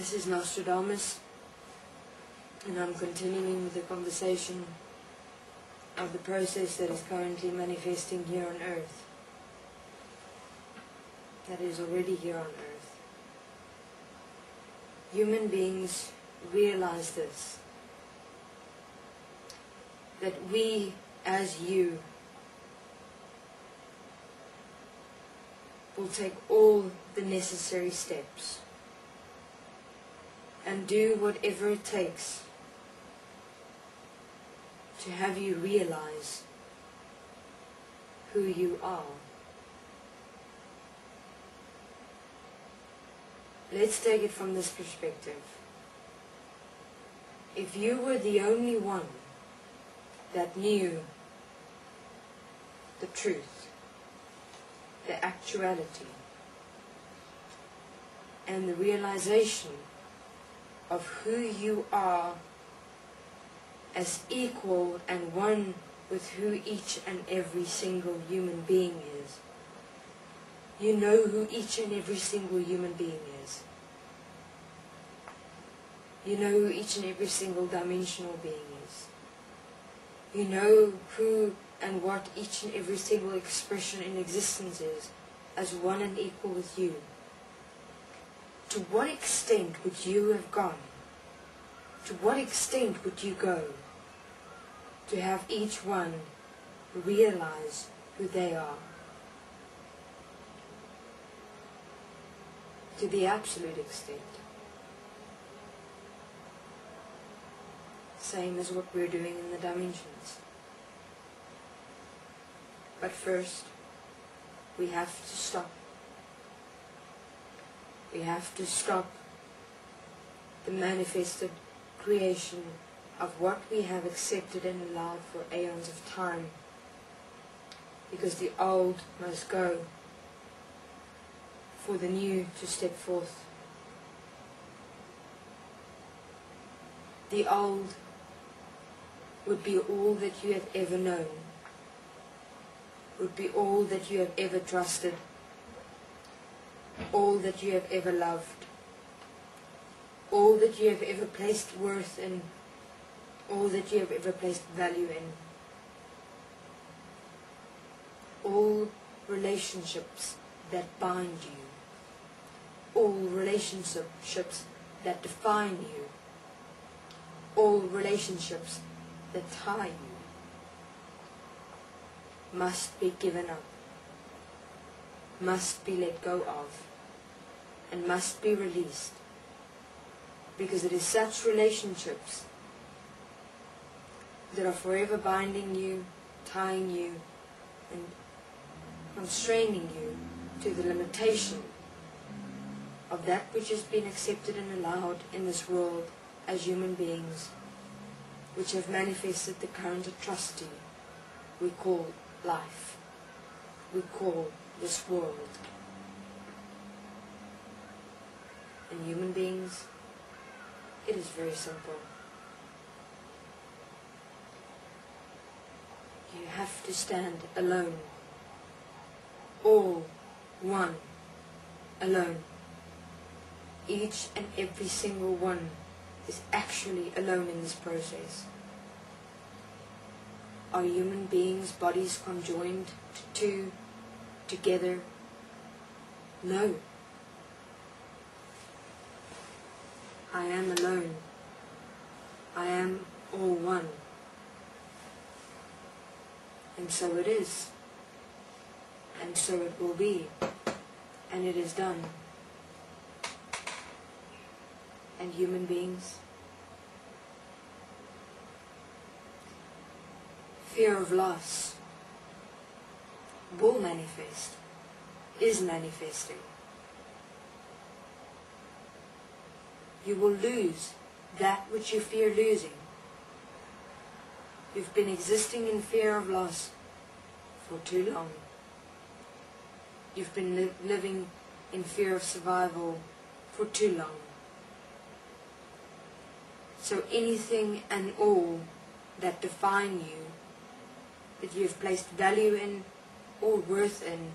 This is Nostradamus, and I'm continuing with the conversation of the process that is currently manifesting here on earth, that is already here on earth. Human beings realize this, that we as you will take all the necessary steps and do whatever it takes to have you realize who you are. Let's take it from this perspective. If you were the only one that knew the truth, the actuality, and the realization of who you are as equal and one with who each and every single human being is. You know who each and every single human being is. You know who each and every single dimensional being is. You know who and what each and every single expression in existence is, as one and equal with you. To what extent would you have gone? To what extent would you go to have each one realize who they are? To the absolute extent. Same as what we're doing in the dimensions. But first, we have to stop. We have to stop the manifested creation of what we have accepted and allowed for aeons of time. Because the old must go for the new to step forth. The old would be all that you have ever known, would be all that you have ever trusted, all that you have ever loved, all that you have ever placed worth in, all that you have ever placed value in. All relationships that bind you, all relationships that define you, all relationships that tie you, must be given up, must be let go of, and must be released, because it is such relationships that are forever binding you, tying you, and constraining you to the limitation of that which has been accepted and allowed in this world as human beings, which have manifested the current atrocity we call life, we call this world. And human beings, it is very simple. You have to stand alone, all one, alone. Each and every single one is actually alone in this process. Are human beings' bodies conjoined to two together? No. I am alone. I am all one. And so it is. And so it will be. And it is done. And human beings, fear of loss will manifest, is manifesting. You will lose that which you fear losing. You've been existing in fear of loss for too long. You've been living in fear of survival for too long. So anything and all that define you, that you have placed value in or worth in,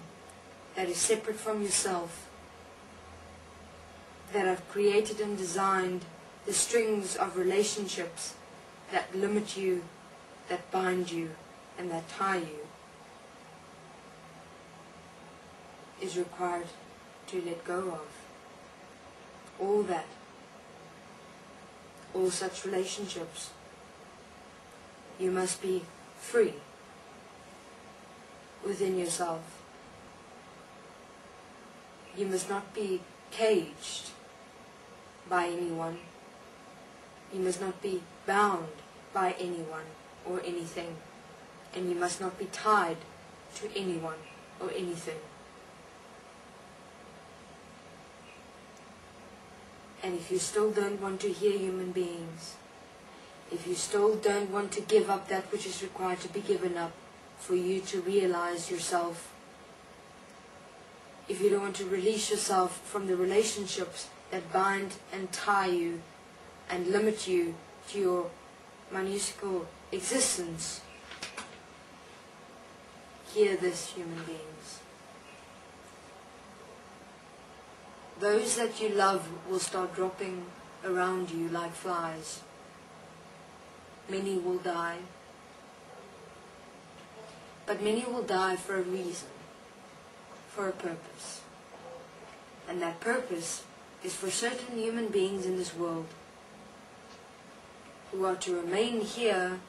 that is separate from yourself, that have created and designed the strings of relationships that limit you, that bind you, and that tie you, is required to let go of. All that, all such relationships, you must be free within yourself. You must not be caged by anyone. You must not be bound by anyone or anything. And you must not be tied to anyone or anything. And if you still don't want to hear human beings, if you still don't want to give up that which is required to be given up for you to realize yourself, if you don't want to release yourself from the relationships that bind and tie you and limit you to your minuscule existence, hear this, human beings. Those that you love will start dropping around you like flies. Many will die. But many will die for a reason, for a purpose. And that purpose is for certain human beings in this world who are to remain here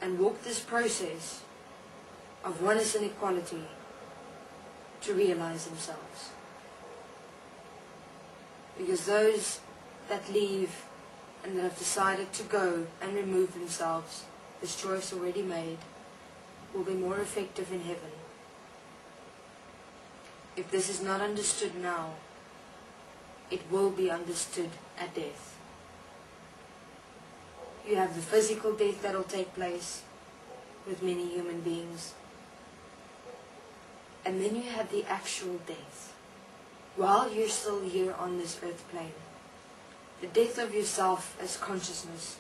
and walk this process of oneness and equality to realize themselves. Because those that leave and that have decided to go and remove themselves, this choice already made, will be more effective in heaven. If this is not understood now, it will be understood at death. You have the physical death that will take place with many human beings. And then you have the actual death, while you're still here on this earth plane. The death of yourself as consciousness,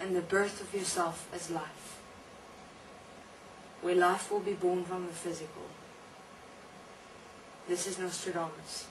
and the birth of yourself as life, where life will be born from the physical. This is Nostradamus.